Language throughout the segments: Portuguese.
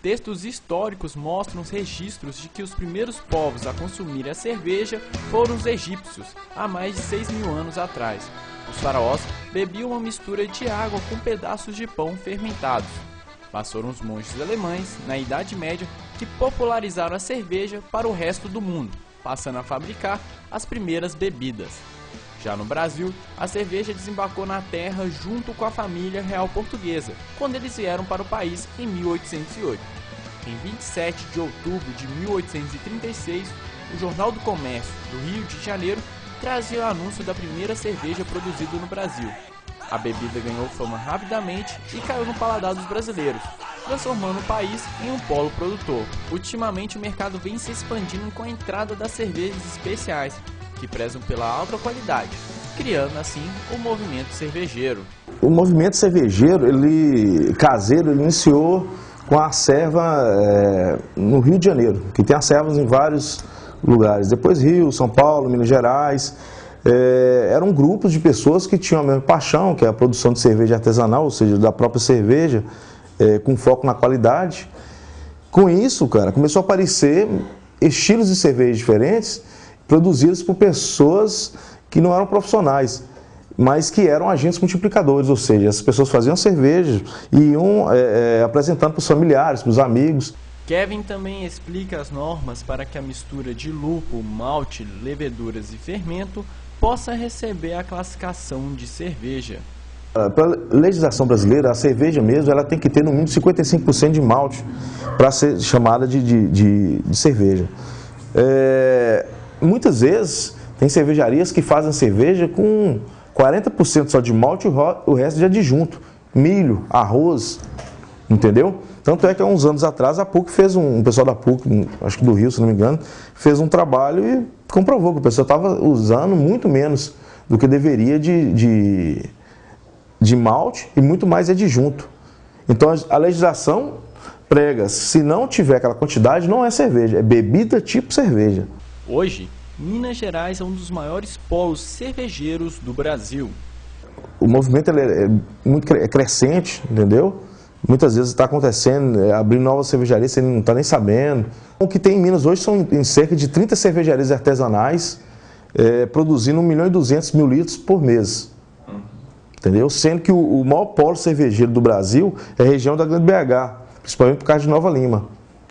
textos históricos mostram os registros de que os primeiros povos a consumir a cerveja foram os egípcios, há mais de 6.000 anos atrás. Os faraós bebiam uma mistura de água com pedaços de pão fermentados. Mas foram os monges alemães, na Idade Média, que popularizaram a cerveja para o resto do mundo, passando a fabricar as primeiras bebidas. Já no Brasil, a cerveja desembarcou na terra junto com a família real portuguesa, quando eles vieram para o país em 1808. Em 27 de outubro de 1836, o Jornal do Comércio do Rio de Janeiro trazia o anúncio da primeira cerveja produzida no Brasil. A bebida ganhou fama rapidamente e caiu no paladar dos brasileiros, transformando o país em um polo produtor. Ultimamente o mercado vem se expandindo com a entrada das cervejas especiais, que prezam pela alta qualidade, criando assim o movimento cervejeiro. O movimento cervejeiro, caseiro, ele iniciou com a serva no Rio de Janeiro, que tem as servas em vários lugares. Depois Rio, São Paulo, Minas Gerais. Eram grupos de pessoas que tinham a mesma paixão, que é a produção de cerveja artesanal, ou seja, da própria cerveja, com foco na qualidade. Com isso, cara, começou a aparecer estilos de cerveja diferentes, produzidos por pessoas que não eram profissionais, mas que eram agentes multiplicadores, ou seja, as pessoas faziam cerveja e iam apresentando para os familiares, para os amigos. Kevin também explica as normas para que a mistura de lúpulo, malte, leveduras e fermento possa receber a classificação de cerveja. Para a legislação brasileira, a cerveja mesmo, ela tem que ter no mínimo 55% de malte para ser chamada de cerveja. Muitas vezes tem cervejarias que fazem cerveja com 40% só de malte e o resto de adjunto, milho, arroz, entendeu? Tanto é que há uns anos atrás a PUC fez um pessoal da PUC, acho que do Rio, se não me engano, fez um trabalho e comprovou que o pessoal estava usando muito menos do que deveria de malte e muito mais adjunto. Então a legislação prega, se não tiver aquela quantidade, não é cerveja, é bebida tipo cerveja. Hoje, Minas Gerais é um dos maiores polos cervejeiros do Brasil. O movimento é crescente, entendeu? Muitas vezes está acontecendo, abrindo novas cervejarias, você não está nem sabendo. O que tem em Minas hoje são em cerca de 30 cervejarias artesanais, produzindo 1.200.000 litros por mês. Entendeu? Sendo que o maior polo cervejeiro do Brasil é a região da Grande BH, principalmente por causa de Nova Lima.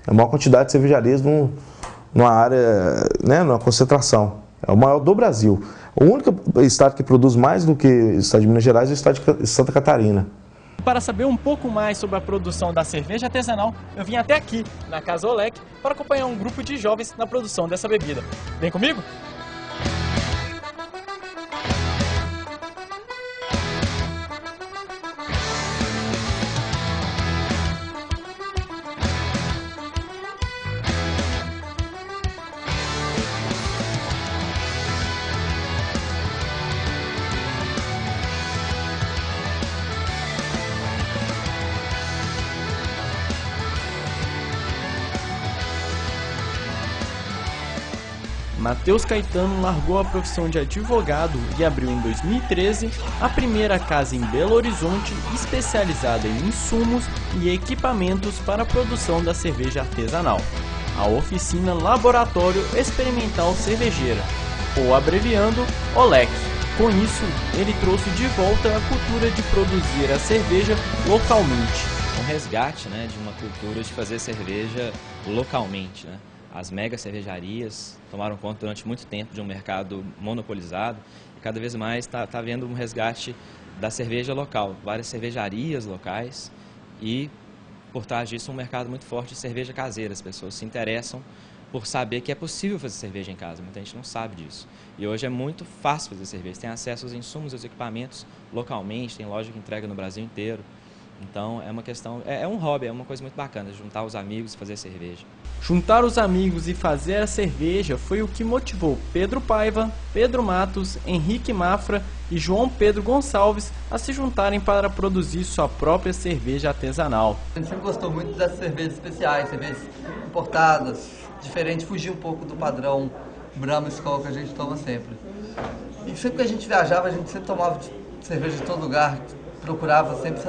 É a maior quantidade de cervejarias numa área, numa concentração. É o maior do Brasil. O único estado que produz mais do que o estado de Minas Gerais é o estado de Santa Catarina. Para saber um pouco mais sobre a produção da cerveja artesanal, eu vim até aqui, na Casa Olec, para acompanhar um grupo de jovens na produção dessa bebida. Vem comigo? Matheus Caetano largou a profissão de advogado e abriu em 2013 a primeira casa em Belo Horizonte especializada em insumos e equipamentos para a produção da cerveja artesanal, a Oficina Laboratório Experimental Cervejeira, ou abreviando, OLEC. Com isso, ele trouxe de volta a cultura de produzir a cerveja localmente. Um resgate, de uma cultura de fazer cerveja localmente, As mega cervejarias tomaram conta durante muito tempo de um mercado monopolizado e cada vez mais está havendo um resgate da cerveja local, várias cervejarias locais e, por trás disso, um mercado muito forte de cerveja caseira. As pessoas se interessam por saber que é possível fazer cerveja em casa, muita gente não sabe disso. E hoje é muito fácil fazer cerveja, tem acesso aos insumos e aos equipamentos localmente, tem loja que entrega no Brasil inteiro. Então é uma questão, é um hobby, é uma coisa muito bacana, juntar os amigos e fazer cerveja. Juntar os amigos e fazer a cerveja foi o que motivou Pedro Paiva, Pedro Matos, Henrique Mafra e João Pedro Gonçalves a se juntarem para produzir sua própria cerveja artesanal. A gente sempre gostou muito das cervejas especiais, cervejas importadas, diferente, fugir um pouco do padrão Brahma Skol que a gente toma sempre. E sempre que a gente viajava, a gente sempre tomava cerveja de todo lugar, procurava sempre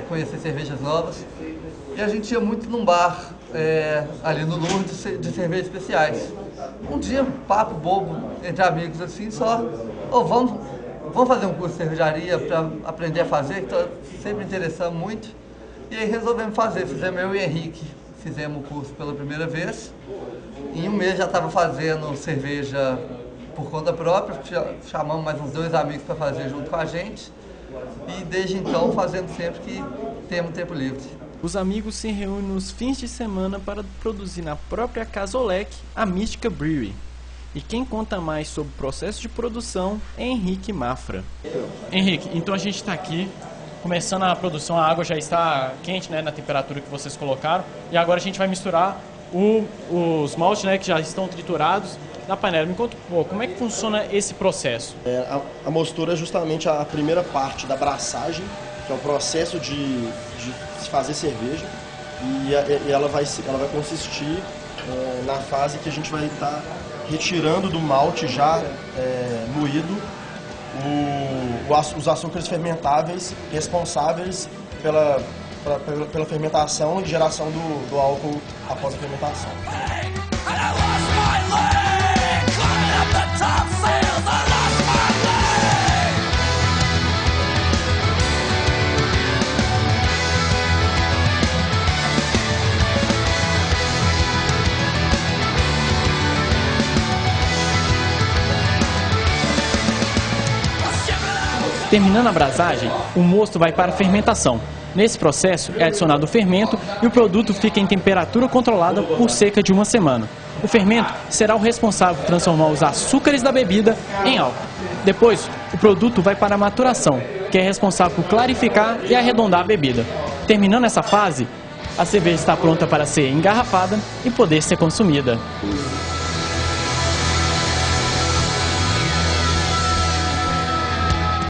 conhecer cervejas novas. E E a gente ia muito num bar ali no Lourdes de cervejas especiais. Um dia, papo bobo entre amigos assim, só, vamos fazer um curso de cervejaria para aprender a fazer, que sempre interessamos muito. E aí resolvemos fazer, fizemos eu e Henrique, fizemos o curso pela primeira vez. Em um mês já estava fazendo cerveja por conta própria, chamamos mais uns 2 amigos para fazer junto com a gente. E desde então fazendo sempre que temos tempo livre. Os amigos se reúnem nos fins de semana para produzir na própria Casa Olec a Mística Brewery. E quem conta mais sobre o processo de produção é Henrique Mafra. Henrique, então a gente está aqui começando a produção, a água já está quente, né, na temperatura que vocês colocaram, e agora a gente vai misturar os maltes, né, que já estão triturados na panela. Me conta um pouco, como é que funciona esse processo? A mostura é justamente a primeira parte da braçagem, que é o processo de se fazer cerveja, e ela vai consistir na fase que a gente vai estar retirando do malte já moído os açúcares fermentáveis responsáveis pela fermentação e geração do álcool após a fermentação. Terminando a brasagem, o mosto vai para a fermentação. Nesse processo é adicionado o fermento e o produto fica em temperatura controlada por cerca de 1 semana. O fermento será o responsável por transformar os açúcares da bebida em álcool. Depois, o produto vai para a maturação, que é responsável por clarificar e arredondar a bebida. Terminando essa fase, a cerveja está pronta para ser engarrafada e poder ser consumida.